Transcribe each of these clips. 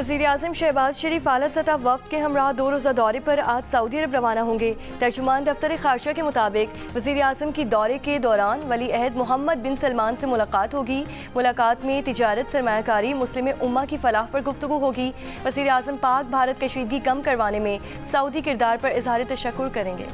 वज़ीर-ए-आज़म शहबाज शरीफ आला सतह वफ़द के हमरा 2 रोज़ा दौरे पर आज सऊदी अरब रवाना होंगे। तर्जुमान दफ्तर ख़ारजा के मुताबिक वज़ीर-ए-आज़म की दौरे के दौरान वली अहद मोहम्मद बिन सलमान से मुलाकात होगी। मुलाकात में तिजारत, सरमायाकारी, मुस्लिम उम्मा की फलाह पर गुफ्तगू होगी। वज़ीर-ए-आज़म पाक भारत कशीदगी कम करवाने में सऊदी किरदार पर इज़हार तशक्कुर करेंगे।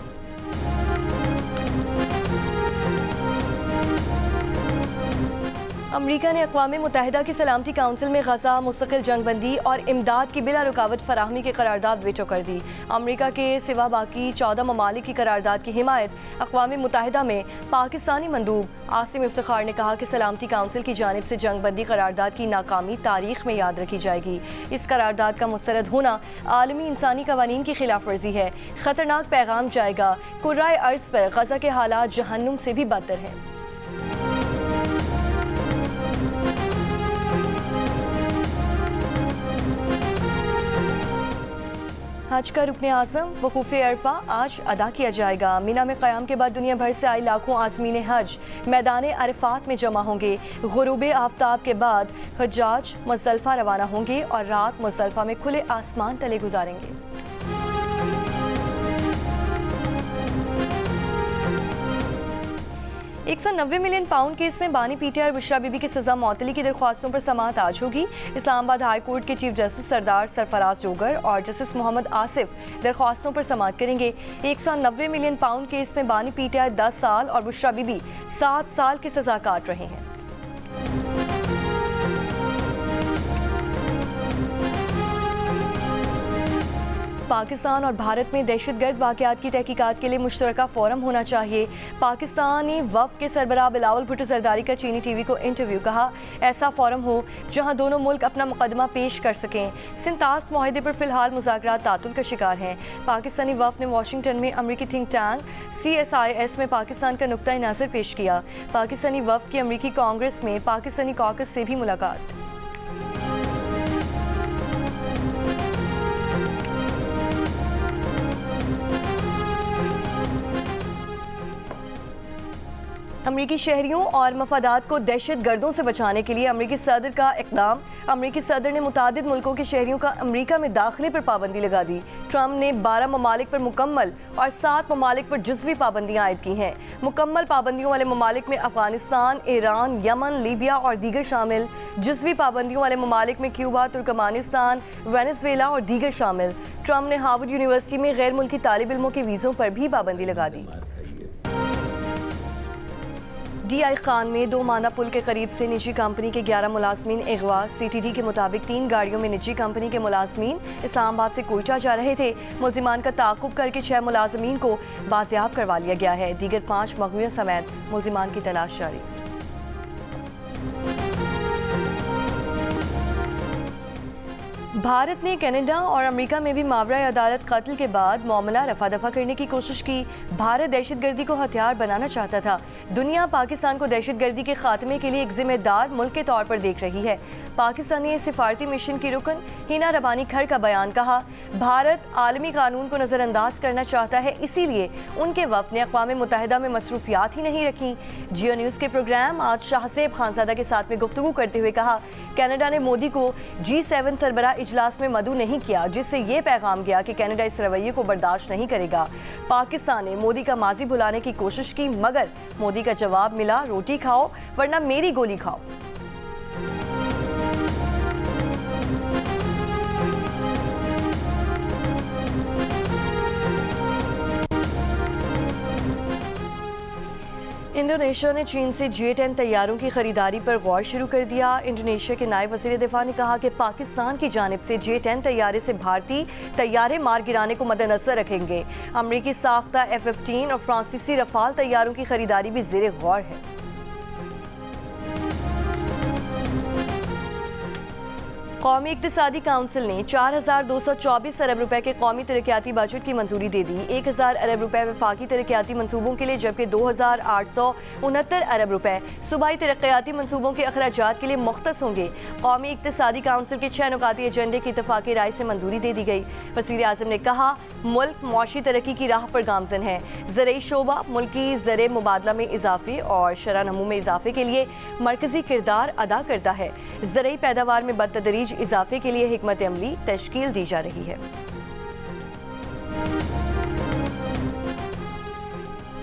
अमरीका ने अक़वाम मुत्तहिदा की सलामती काउंसिल में गज़ा, मुस्तक़िल जंगबंदी और इमदाद की बिला रुकावट फराहमी की करारदाद वेटो कर दी। अमरीका के सिवा बाकी 14 ममालिक की करारदाद की हिमायत अक़वाम मुत्तहिदा में पाकिस्तानी मंदूब आसिम इफ्तिखार ने कहा कि सलामती काउंसिल की जानिब से जंगबंदी करारदाद की नाकामी तारीख में याद रखी जाएगी। इस करारदाद का मुस्तरद होना आलमी इंसानी कवानीन की खिलाफ वर्जी है। ख़तरनाक पैगाम जाएगा, कुर्राए अर्ज़ पर गज़ा के हालात जहन्नुम से भी बदतर हैं। हज का रुकने आज़म वकूफ़े अरफा आज अदा किया जाएगा। मीना में क़याम के बाद दुनिया भर से आए लाखों आज़मीन हज मैदान अरफात में जमा होंगे। गुरूब आफ्ताब के बाद हज्जाज मुज़दलिफ़ा रवाना होंगे और रात मुज़दलिफ़ा में खुले आसमान तले गुजारेंगे। £190 मिलियन केस में बानी पीटीआर बुशरा बीबी की सज़ा मौतली की दरख्वास्तों पर समाअत आज होगी। इस्लामाबाद हाई कोर्ट के चीफ जस्टिस सरदार सरफराज जोगर और जस्टिस मोहम्मद आसिफ दरख्वास्तों पर समाअत करेंगे। £190 मिलियन केस में बानी पीटीआर 10 साल और बुशरा बीबी 7 साल की सज़ा काट रहे हैं। पाकिस्तान और भारत में दहशतगर्द वाक़यात की तहकीकात के लिए मुश्तरका फ़ोरम होना चाहिए। पाकिस्तानी वफ़द के सरबराह बिलावल भुट्टो ज़रदारी का चीनी टीवी को इंटरव्यू। कहा, ऐसा फ़ोरम हो जहां दोनों मुल्क अपना मुकदमा पेश कर सकें। सिंतास मुआहदे पर फ़िलहाल मुज़ाकरात तातुल का शिकार हैं। पाकिस्तानी वफ़द ने वाशिंगटन में अमरीकी थिंक टैंक CSIS में पाकिस्तान का नुक्ता नज़र पेश किया। पाकिस्तानी वफ़द की अमरीकी कांग्रेस में पाकिस्तानी कॉकस से भी मुलाकात। अमरीकी शहरियों और मफादात को दहशत गर्दों से बचाने के लिए अमरीकी सदर का इक़दाम। अमरीकी सदर ने मुतादिद मुल्कों के शहरियों का अमरीका में दाखिले पर पाबंदी लगा दी। ट्रंप ने 12 ममालिक पर मुकम्मल और 7 ममालिक पर जुज़वी पाबंदियाँ आयद की हैं। मुकम्मल पाबंदियों वाले ममालिक में अफगानिस्तान, ईरान, यमन, लीबिया और दीगर शामिल। जुज़वी पाबंदियों वाले ममालिक में क्यूबा, तुर्कमानिस्तान, वेनेज़ुएला और दीगर शामिल। ट्रंप ने हार्वर्ड यूनिवर्सिटी में गैर मुल्की तालिब इल्मों के वीज़ों पर भी पाबंदी लगा दी। DI खान में 2 माना पुल के करीब से निजी कंपनी के 11 मुलाजमीन अगवा। CTD के मुताबिक 3 गाड़ियों में निजी कंपनी के मुलाजमीन इस्लामाबाद से कोयटा जा रहे थे। मुल्जिमान का ताक़ुब करके 6 मुलाजमीन को बाजियाब करवा लिया गया है। दीगर 5 मगवियों समेत मुल्जिमान की तलाश जारी। भारत ने कनाडा और अमेरिका में भी मावरा अदालत कत्ल के बाद मामला रफा दफा करने की कोशिश की। भारत दहशतगर्दी को हथियार बनाना चाहता था। दुनिया पाकिस्तान को दहशतगर्दी के खात्मे के लिए एक जिम्मेदार मुल्क के तौर पर देख रही है। पाकिस्तानी सिफारती मिशन की रुकन हिना रबानी खर का बयान। कहा, भारत आलमी कानून को नज़रअंदाज करना चाहता है, इसीलिए उनके वफ़द ने अक़वाम मुत्तहिदा में मसरूफियात ही नहीं रखी। जियो न्यूज़ के प्रोग्राम आज शाहसेब खानज़ादा के साथ में गुफ्तगू करते हुए कहा, कनाडा ने मोदी को G7 सरबराह इजलास में मदऊ नहीं किया, जिससे ये पैगाम गया कि कनाडा इस रवैये को बर्दाश्त नहीं करेगा। पाकिस्तान ने मोदी का माजी भुलाने की कोशिश की, मगर मोदी का जवाब मिला, रोटी खाओ वरना मेरी गोली खाओ। इंडोनेशिया ने चीन से J-10 तैयारों की खरीदारी पर गौर शुरू कर दिया। इंडोनेशिया के नायब वज़ीर दिफा ने कहा कि पाकिस्तान की जानिब से J-10 तैयारे से भारतीय तैयारे मार गिराने को मद्देनजर रखेंगे। अमरीकी साख्ता F-15 और फ्रांसीसी रफाल तैयारों की खरीदारी भी ज़ेरे गौर है। कौमी इक़्तिसादी काउंसिल ने 4,224 अरब रुपए के कौमी तरक्याती बजट की मंजूरी दे दी। 1,000 अरब रुपए वफाकी तरक्याती मनसूबों के लिए, जबकि 2,869 अरब रुपए सूबाई तरक्याती मनसूबों के अखराजात के लिए मुख्तस होंगे। कौमी इक्तिसादी काउंसिल के 6 नुकाती एजेंडे की इत्तफाक़ी राय से मंजूरी दे दी गई। वज़ीर आज़म ने कहा मुल्क मौशी तरक्की की राह पर गामज़न है। ज़रई शोबा मुल्की ज़र मुबादला में इजाफे और शरह नमू में इजाफे के लिए मरकज़ी किरदार अदा करता है। ज़रई पैदावार में बतदरीज इजाफे के लिए हिकमत अमली तश्कील दी जा रही है।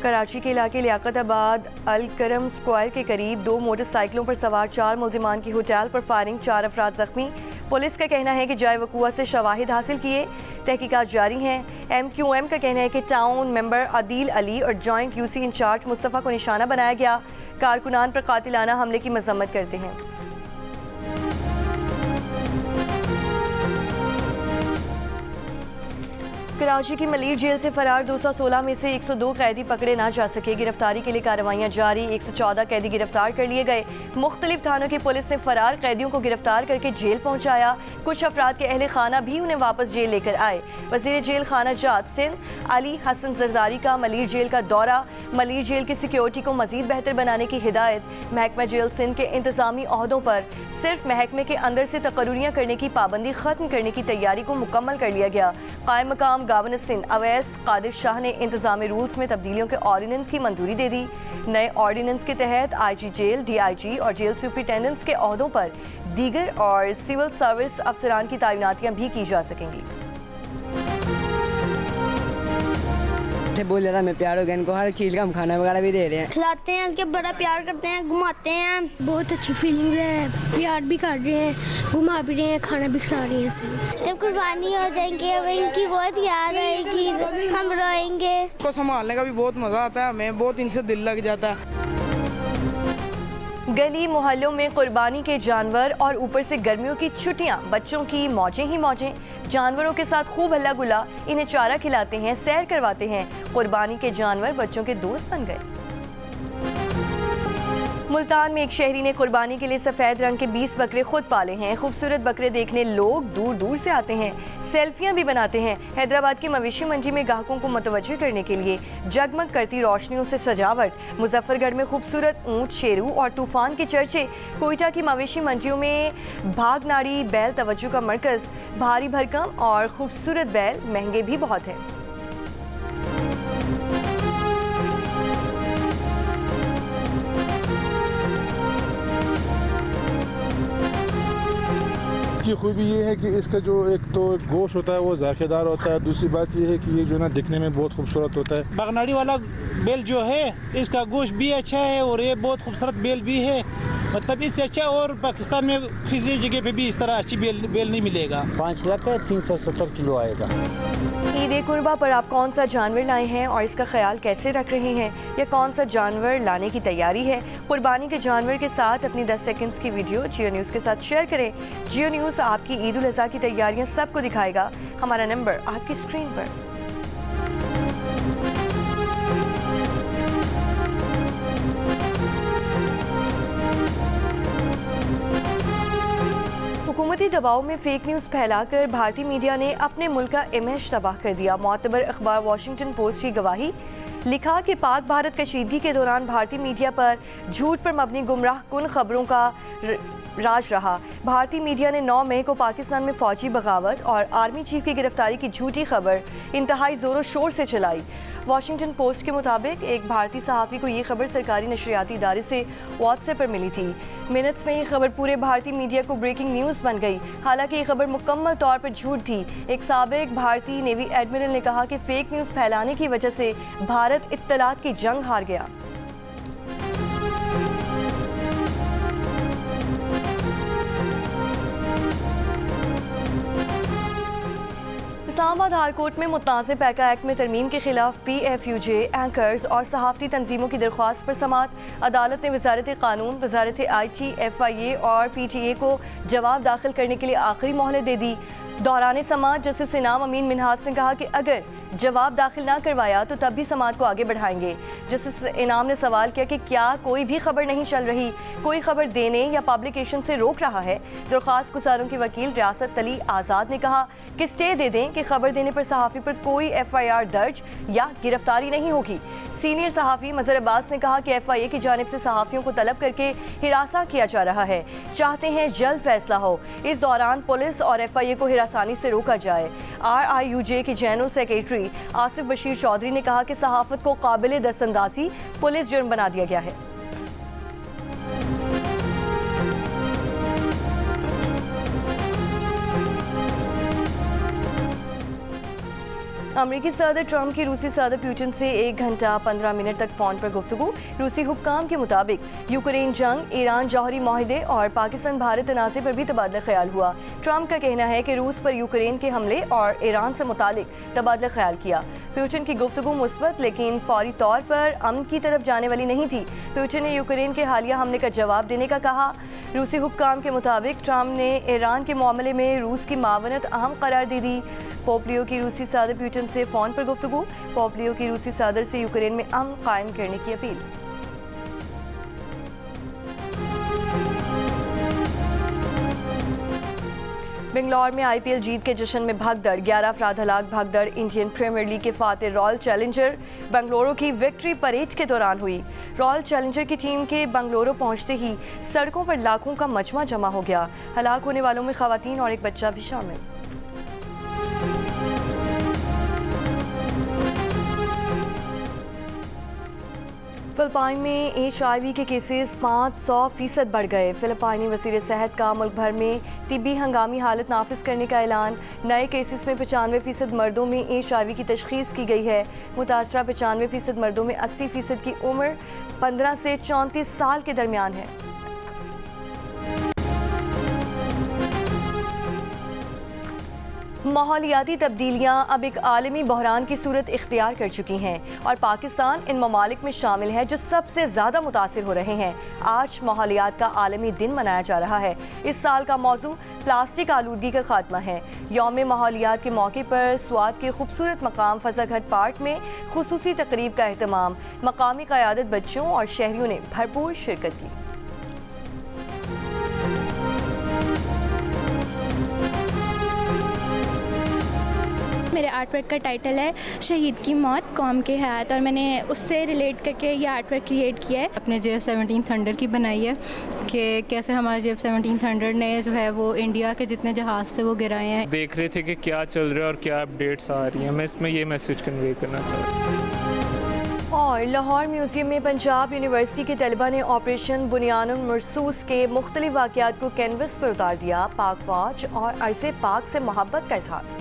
कराची के इलाके लियाकताबाद अल करम स्क्वायर के करीब 2 मोटरसाइकिलों पर सवार 4 मुल्जिमान की होटल पर फायरिंग, 4 अफराद जख्मी। पुलिस का कहना है कि जाए वक़ुआ से शवाहिद हासिल किए तहकीकात जारी हैं। MQM का कहना है कि टाउन मेंबर आदिल अली और जॉइंट UC इंचार्ज मुस्तफ़ा को निशाना बनाया गया। कारकुनान पर कातिलाना हमले की मजम्मत करते हैं। कराची की मलिर जेल से फरार 216 में से 102 कैदी पकड़े ना जा सके। गिरफ्तारी के लिए कार्रवाइयां जारी, 114 कैदी गिरफ्तार कर लिए गए। मुख्तलिफ थानों की पुलिस ने फरार कैदियों को गिरफ्तार करके जेल पहुंचाया। कुछ अफराद के अहले खाना भी उन्हें वापस जेल लेकर आए। वज़ीर जेल खाना जात सिंध अली हसन जरदारी का मलिर जेल का दौरा, मलिर जेल की सिक्योरिटी को मजीद बेहतर बनाने की हिदायत। महकमा जेल सिंध के इंतजामी अहदों पर सिर्फ महकमे के अंदर से तकर्रियाँ करने की पाबंदी खत्म करने की तैयारी को मुकम्मल कर लिया गया। कायम मकाम गवर्नर सिंध अवैस कादिर शाह ने इंतजामी रूल्स में तब्दीलियों के ऑर्डिनेंस की मंजूरी दे दी। नए ऑर्डिनेंस के तहत IG जेल, DIG और जेल सुपरिटेंडेंट्स के अहदों पर दीगर और सिविल सर्विस अफसरान की तैनातियाँ भी की जा सकेंगी। बहुत ज़्यादा हमें प्यार हो गया इनको, हर चीज़ का हम खाना वगैरह भी दे रहे हैं, खिलाते हैं, उनके बड़ा प्यार करते हैं, घुमाते हैं। बहुत अच्छी फीलिंग्स है, प्यार भी कर रहे हैं, घुमा भी रहे हैं, खाना भी खिला रहे हैं। जब कुर्बानी हो जाएंगे अब इनकी बहुत याद आएगी, हम रोएंगे। को संभालने का भी बहुत मज़ा आता है, हमें बहुत इनसे दिल लग जाता है। गली मोहल्लों में कुर्बानी के जानवर और ऊपर से गर्मियों की छुट्टियां, बच्चों की मौजें ही मौजें। जानवरों के साथ खूब हल्ला गुला, इन्हें चारा खिलाते हैं, सैर करवाते हैं। कुर्बानी के जानवर बच्चों के दोस्त बन गए। मुल्तान में एक शहरी ने कुर्बानी के लिए सफ़ेद रंग के 20 बकरे खुद पाले हैं। खूबसूरत बकरे देखने लोग दूर दूर से आते हैं, सेल्फियां भी बनाते हैं। हैदराबाद की मवेशी मंडी में ग्राहकों को मुतवज्जो करने के लिए जगमग करती रोशनियों से सजावट। मुजफ्फरगढ़ में खूबसूरत ऊंट, शेरू और तूफान के चर्चे। कोयटा की मवेशी मंडियों में भागनाड़ी बैल तवज्जो का मरकज़। भारी भरकम और खूबसूरत बैल महंगे भी बहुत हैं। इसकी खूबी ये है कि इसका जो एक तो गोश्त होता है वो जायकेदार होता है, दूसरी बात ये है कि ये जो ना दिखने में बहुत खूबसूरत होता है। बागनाड़ी वाला बेल जो है इसका गोश्त भी अच्छा है और ये बहुत खूबसूरत बेल भी है, मतलब इससे अच्छा और पाकिस्तान में किसी जगह पे भी इस तरह अच्छी बेल नहीं मिलेगा। 5 लाख का 370 किलो आएगा। ईद कुर्बा पर आप कौन सा जानवर लाए हैं और इसका ख्याल कैसे रख रहे हैं, या कौन सा जानवर लाने की तैयारी है? कुर्बानी के जानवर के साथ अपनी 10 सेकंड्स की वीडियो जियो न्यूज़ के साथ शेयर करें। जियो न्यूज़ आपकी ईद उल अज़हा की तैयारियां सबको दिखाएगा। हमारा नंबर आपकी स्क्रीन पर। हुकूमती दबाव में फेक न्यूज़ फैलाकर भारतीय मीडिया ने अपने मुल्क का इमेज तबाह कर दिया। मोतबर अखबार वॉशिंगटन पोस्ट की गवाही। लिखा कि पाक भारत कशीदगी के दौरान भारतीय मीडिया पर झूठ पर मबनी गुमराह कुन खबरों का राज रहा। भारतीय मीडिया ने 9 मई को पाकिस्तान में फौजी बगावत और आर्मी चीफ की गिरफ्तारी की झूठी खबर इंतहाई ज़ोरों शोर से चलाई। वॉशिंगटन पोस्ट के मुताबिक एक भारतीय सहाफ़ी को ये खबर सरकारी नशरियाती इदारे से व्हाट्सएप पर मिली थी। मिनट्स में ये खबर पूरे भारतीय मीडिया को ब्रेकिंग न्यूज़ बन गई। हालांकि ये खबर मुकम्मल तौर पर झूठ थी। एक साबिक भारतीय नेवी एडमिरल ने कहा कि फेक न्यूज़ फैलाने की वजह से भारत इत्तलात की जंग हार गया। इस्लामाबाद हाई कोर्ट में मुतनाज़ पैका एक्ट में तरमीम के खिलाफ PFUJ, एंकर्स और सहाफ़ती तंजीमों की दरख्वास्त पर समात। अदालत ने वजारत कानून, वजारत IT, FIA और PTA को जवाब दाखिल करने के लिए आखिरी मोहलत दे दी। दौरान समात जस्टिस इनाम अमीन मिन्हाज ने कहा कि अगर जवाब दाखिल ना करवाया तो तब भी समात को आगे बढ़ाएंगे। जस्टिस इनाम ने सवाल किया कि क्या कोई भी खबर नहीं चल रही, कोई खबर देने या पब्लिकेशन से रोक रहा है? दरख्वास्त गुजारों के वकील रियासत अली आज़ाद ने कहा कि स्टे दे दें कि खबर देने पर सहाफ़ी पर कोई FIR दर्ज या गिरफ्तारी नहीं होगी। सीनियर सहाफ़ी मज़हर अब्बास ने कहा कि FIA की जानिब से सहाफ़ियों को तलब करके हिरासा किया जा रहा है, चाहते हैं जल्द फैसला हो। इस दौरान पुलिस और FIA को हिरासानी से रोका जाए। RIUJ के जनरल सेक्रेटरी आसिफ बशीर चौधरी ने कहा कि सहाफ़त को काबिल दस्तंदाजी पुलिस जुर्म बना दिया गया है। अमरीकी सदर ट्रंप की रूसी सदर पुतिन से 1 घंटा 15 मिनट तक फ़ोन पर गुफ्तगू। रूसी हुक्काम के मुताबिक यूक्रेन जंग, ईरान जौहरी माहिदे और पाकिस्तान भारत तनाज़े पर भी तबादला ख्याल हुआ। ट्रंप का कहना है कि रूस पर यूक्रेन के हमले और ईरान से मुतालिक तबादला ख्याल किया। पुतिन की गुफ्तगू मुस्बत लेकिन फौरी तौर पर अमन की तरफ जाने वाली नहीं थी। पुतिन ने यूक्रेन के हालिया हमले का जवाब देने का कहा। रूसी हुक्काम के मुताबिक ट्रंप ने ईरान के मामले में रूस की मावनत अहम करार दे दी। पोम्पियो की रूसी सदर पुतिन से फ़ोन पर गुफ्तगू। पोम्पियो की रूसी सदर से यूक्रेन में अमन कायम करने की अपील। बेंगलोर में IPL जीत के जश्न में भगदड़, 11 अफराद हलाक। भगदड़ इंडियन प्रीमियर लीग के फातेह रॉयल चैलेंजर बेंगलुरु की विक्ट्री परेड के दौरान हुई। रॉयल चैलेंजर की टीम के बेंगलुरु पहुंचते ही सड़कों पर लाखों का मजमा जमा हो गया। हलाक होने वालों में खवातीन और एक बच्चा भी शामिल। फिलिपाइन में HIV के केसेस 500% बढ़ गए। फिलिपाइनी वज़ीर सेहत का मुल्क भर में तिब्बी हंगामी हालत नाफिज करने का ऐलान। नए केसेस में 95% मर्दों में HIV की तशख़ीस की गई है। मुतासरा 95% मर्दों में 80% की उम्र 15 से 34 साल के दरमियान है। माहौलियाती तब्दीलियाँ अब एक आलमी बहरान की सूरत इख्तियार कर चुकी हैं और पाकिस्तान इन ममालिक में शामिल है जो सबसे ज़्यादा मुतासिर हो रहे हैं। आज माहौलियात का आलमी दिन मनाया जा रहा है। इस साल का मौजू प्लास्टिक आलूदगी का खात्मा है। यौम माहौलियात के मौके पर स्वात के खूबसूरत मकाम फजाघट पार्क में खुसूसी तकरीब का एहतमाम। मकामी क़यादत, बच्चों और शहरियों ने भरपूर शिरकत की। मेरे आर्टवर्क का टाइटल है शहीद की मौत कौम के हयात और मैंने उससे रिलेट करके ये आर्टवर्क क्रिएट किया है। अपने JF-17 थंडर की बनाई है कि कैसे हमारे JF-17 थंडर ने जो है वो इंडिया के जितने जहाज़ थे वो गिराए हैं। देख रहे थे कि क्या चल रहा है और क्या अपडेट्स आ रही हैं। मैं इसमें ये मैसेज कन्वे करना चाहता हूँ। और लाहौर म्यूज़ियम में पंजाब यूनिवर्सिटी के तलबा ने ऑपरेशन बुनियानुल मरसूस के मुख्तलिफ वाक़यात को कैनवस पर उतार दिया। पाक फौज और अरसे पाक से मोहब्बत का इजहार।